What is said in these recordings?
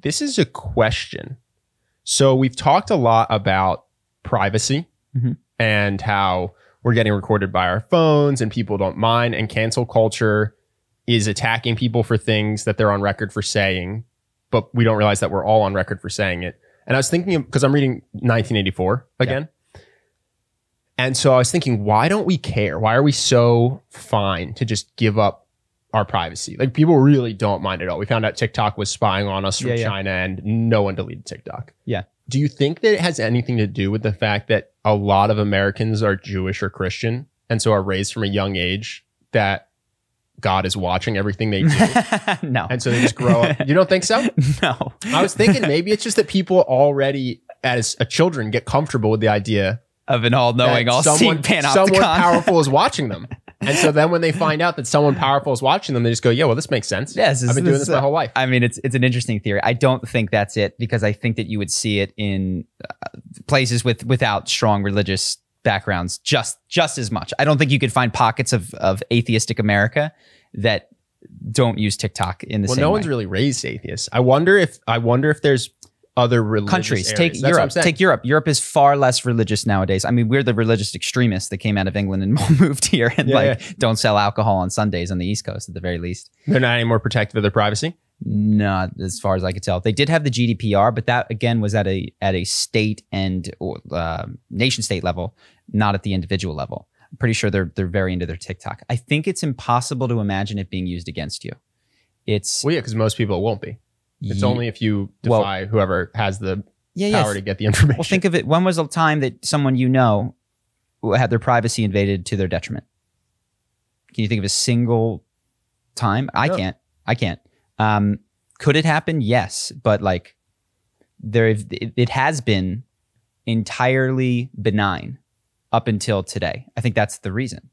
This is a question. So we've talked a lot about privacy and how we're getting recorded by our phones and people don't mind, and cancel culture is attacking people for things that they're on record for saying, but we don't realize that we're all on record for saying it. And I was thinking, because I'm reading 1984 again. Yeah. And so I was thinking, why don't we care? Why are we so fine to just give up our privacy? Like, people really don't mind at all. We found out TikTok was spying on us from China, and no one deleted TikTok. Yeah. Do you think that it has anything to do with the fact that a lot of Americans are Jewish or Christian, and so are raised from a young age that God is watching everything they do? No. And so they just grow up. You don't think so? No. I was thinking maybe it's just that people already, as a children, get comfortable with the idea of an all-knowing, all-seeing panopticon. Someone powerful is watching them. And so then when they find out that someone powerful is watching them, they just go, yeah, well, this makes sense. Yes, I've been doing this my whole life. I mean, it's an interesting theory. I don't think that's it, because I think that you would see it in places without strong religious backgrounds just as much. I don't think you could find pockets of atheistic America that don't use TikTok in the same way. Well, no one's really raised atheists. I wonder if there's other religious countries. Areas. Take Europe. Take Europe. Europe is far less religious nowadays. I mean, we're the religious extremists that came out of England and moved here and don't sell alcohol on Sundays on the East Coast at the very least. They're not any more protective of their privacy? Not as far as I could tell. They did have the GDPR, but that again was at a state and nation state level, not at the individual level. I'm pretty sure they're very into their TikTok. I think it's impossible to imagine it being used against you. It's well, yeah, because most people it won't be. It's only if you defy whoever has the power to get the information. Well, think of it. When was the time that someone you know had their privacy invaded to their detriment? Can you think of a single time? I can't. Could it happen? Yes, but like it has been entirely benign up until today. I think that's the reason.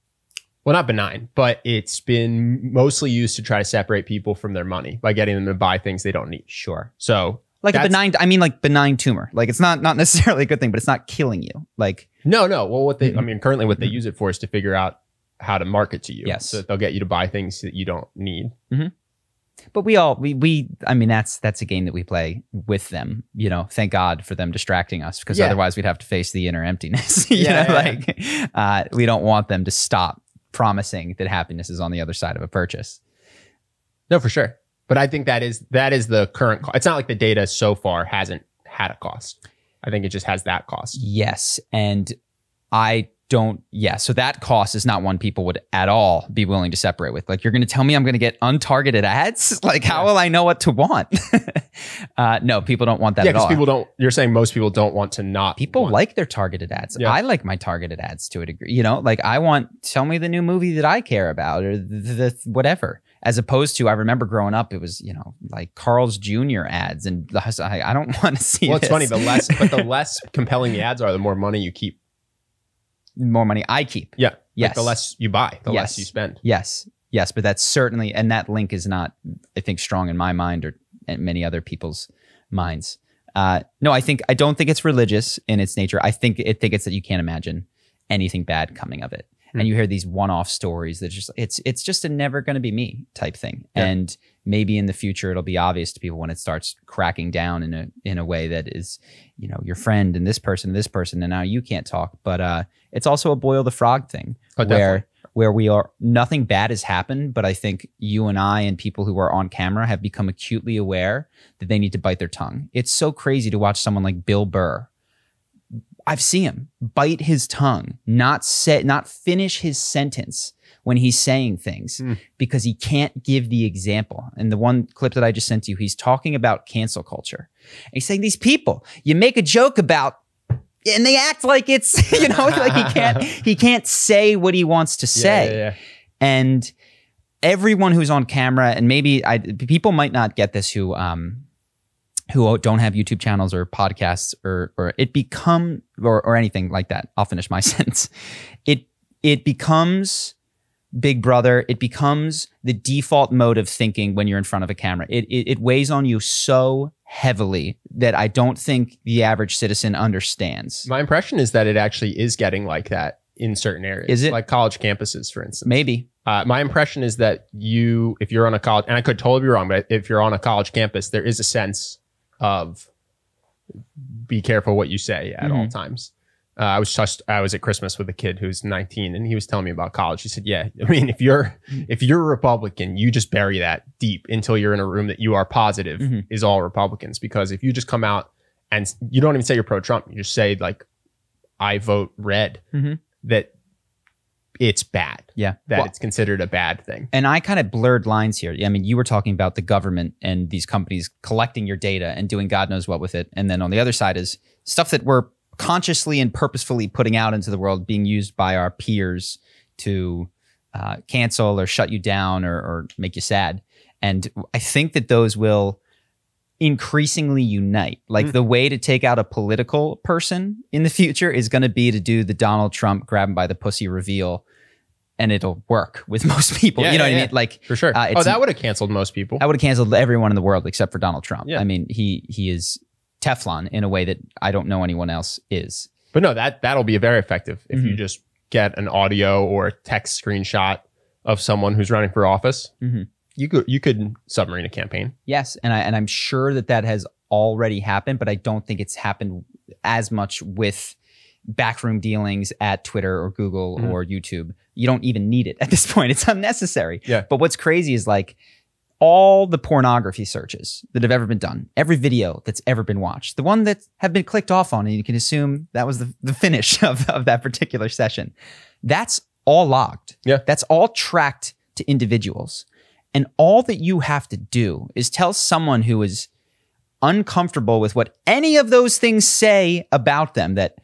Well, not benign, but it's been mostly used to try to separate people from their money by getting them to buy things they don't need. Sure. So like a benign, I mean like benign tumor. Like it's not necessarily a good thing, but it's not killing you. Like no. Well, what they, I mean, currently what they use it for is to figure out how to market to you. Yes. So that they'll get you to buy things that you don't need. But I mean, that's a game that we play with them, you know, thank God for them distracting us, because otherwise we'd have to face the inner emptiness. We don't want them to stop promising that happiness is on the other side of a purchase. No, for sure. But I think that is the current cost. It's not like the data so far hasn't had a cost. I think it just has that cost. Yes. And so that cost is not one people would at all be willing to separate with. Like, you're going to tell me I'm going to get untargeted ads? Like, how will I know what to want? No, people don't want that at all. Yeah, because you're saying most people don't want to not. People like their targeted ads. Yeah. I like my targeted ads to a degree. You know, like tell me the new movie that I care about, or the whatever. As opposed to, I remember growing up, it was, you know, like Carl's Jr. ads, and I don't want to see. Well, it's funny. The less compelling the ads are, the more money you keep. More money I keep. Yeah. Yes. Like the less you buy, the less you spend. Yes. Yes. But that's certainly, and that link is not, I think, strong in my mind or in many other people's minds. No, I don't think it's religious in its nature. I think it's that you can't imagine anything bad coming of it. And you hear these one-off stories that it's just a never going to be me type thing. Yeah. And maybe in the future it'll be obvious to people when it starts cracking down in a way that is, you know, your friend and this person, and now you can't talk. But it's also a boil the frog thing, where we are, nothing bad has happened, but I think you and I and people who are on camera have become acutely aware that they need to bite their tongue. It's so crazy to watch someone like Bill Burr. I've seen him bite his tongue, not finish his sentence when he's saying things because he can't give the example. And the one clip that I just sent you, he's talking about cancel culture. And he's saying, these people, you make a joke about, and they act like it's, you know, like he can't say what he wants to say. Yeah. And everyone who's on camera, and maybe people might not get this who don't have YouTube channels or podcasts or it become or anything like that. I'll finish my sentence. It becomes Big Brother. It becomes the default mode of thinking when you're in front of a camera. It weighs on you so heavily that I don't think the average citizen understands. My impression is that it actually is getting like that in certain areas. Is it? Like college campuses, for instance. Maybe. My impression is that if you're on a college, and I could totally be wrong, but if you're on a college campus, there is a sense of be careful what you say at all times. I was at Christmas with a kid who's 19, and he was telling me about college. He said, yeah, I mean, if you're a Republican, you just bury that deep until you're in a room that you are positive is all Republicans. Because if you just come out and you don't even say you're pro-Trump, you just say like, I vote red, that it's bad. Yeah. That it's considered a bad thing. And I kind of blurred lines here. I mean, you were talking about the government and these companies collecting your data and doing God knows what with it. And then on the other side is stuff that we're consciously and purposefully putting out into the world being used by our peers to cancel or shut you down or make you sad. And I think that those will increasingly unite. Like the way to take out a political person in the future is going to be to do the Donald Trump grab him by the pussy reveal, and it'll work with most people. You know what I mean? Like for sure. That would have canceled most people. I would have canceled everyone in the world except for Donald Trump. Yeah. I mean, he is Teflon in a way that I don't know anyone else is. But no, that'll be very effective if you just get an audio or a text screenshot of someone who's running for office. You could submarine a campaign. Yes, and I'm sure that has already happened, but I don't think it's happened as much with backroom dealings at Twitter or Google or YouTube. You don't even need it at this point. It's unnecessary. Yeah. But what's crazy is like all the pornography searches that have ever been done, every video that's ever been watched, the one that have been clicked off on, and you can assume that was the finish of that particular session. That's all logged. Yeah. That's all tracked to individuals. And all that you have to do is tell someone who is uncomfortable with what any of those things say about them that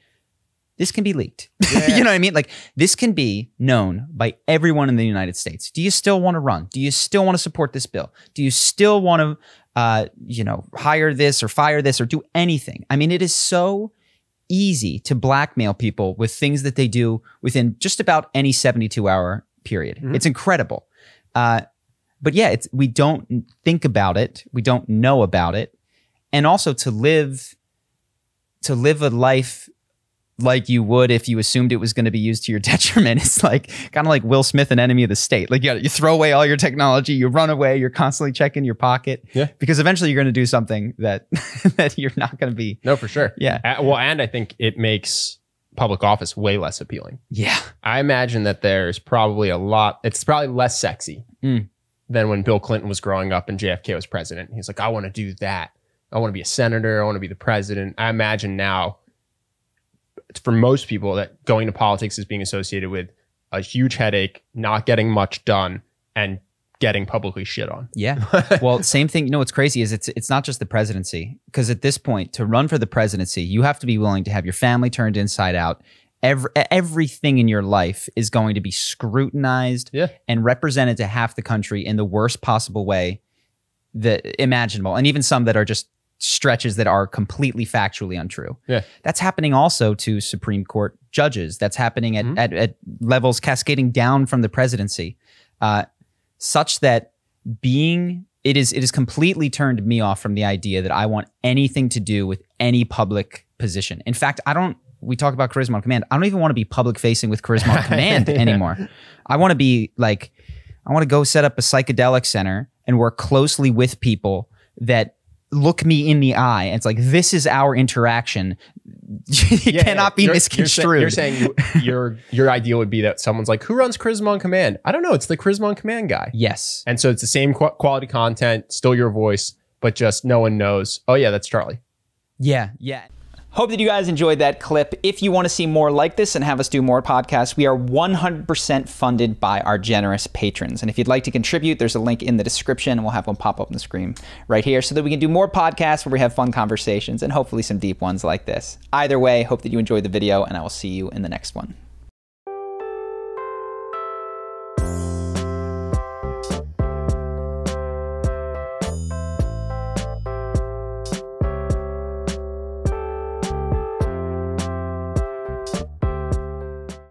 this can be leaked. Yeah. You know what I mean? Like this can be known by everyone in the United States. Do you still want to run? Do you still want to support this bill? Do you still want to, hire this or fire this or do anything? I mean, it is so easy to blackmail people with things that they do within just about any 72-hour period. It's incredible. But yeah, we don't think about it. We don't know about it. And also to live a life like you would if you assumed it was going to be used to your detriment. It's like kind of like Will Smith, an enemy of the state. Like you throw away all your technology, you run away, you're constantly checking your pocket. Yeah. Because eventually you're going to do something that that you're not going to be. No, for sure. Yeah. And I think it makes public office way less appealing. Yeah. I imagine that there's probably it's probably less sexy than when Bill Clinton was growing up and JFK was president. He's like, I want to do that. I want to be a senator. I want to be the president. I imagine now, for most people, that going to politics is being associated with a huge headache, not getting much done, and getting publicly shit on. Yeah. Well, same thing. You know what's crazy is it's not just the presidency, because at this point, to run for the presidency, you have to be willing to have your family turned inside out. Everything in your life is going to be scrutinized and represented to half the country in the worst possible way that imaginable, and even some that are just stretches that are completely factually untrue. Yeah. That's happening also to Supreme Court judges. That's happening at levels cascading down from the presidency, such that it is completely turned me off from the idea that I want anything to do with any public position. In fact, we talk about Charisma on Command. I don't even want to be public facing with Charisma on Command anymore. I want to be like, I want to go set up a psychedelic center and work closely with people that look me in the eye. And it's like, this is our interaction. It cannot be misconstrued. You're saying your ideal would be that someone's like, who runs Charisma on Command? I don't know. It's the Charisma on Command guy. Yes. And so it's the same quality content, still your voice, but just no one knows, oh yeah, that's Charlie. Yeah. Yeah. Hope that you guys enjoyed that clip. If you want to see more like this and have us do more podcasts, we are 100% funded by our generous patrons. And if you'd like to contribute, there's a link in the description, and we'll have one pop up on the screen right here so that we can do more podcasts where we have fun conversations and hopefully some deep ones like this. Either way, hope that you enjoyed the video, and I will see you in the next one.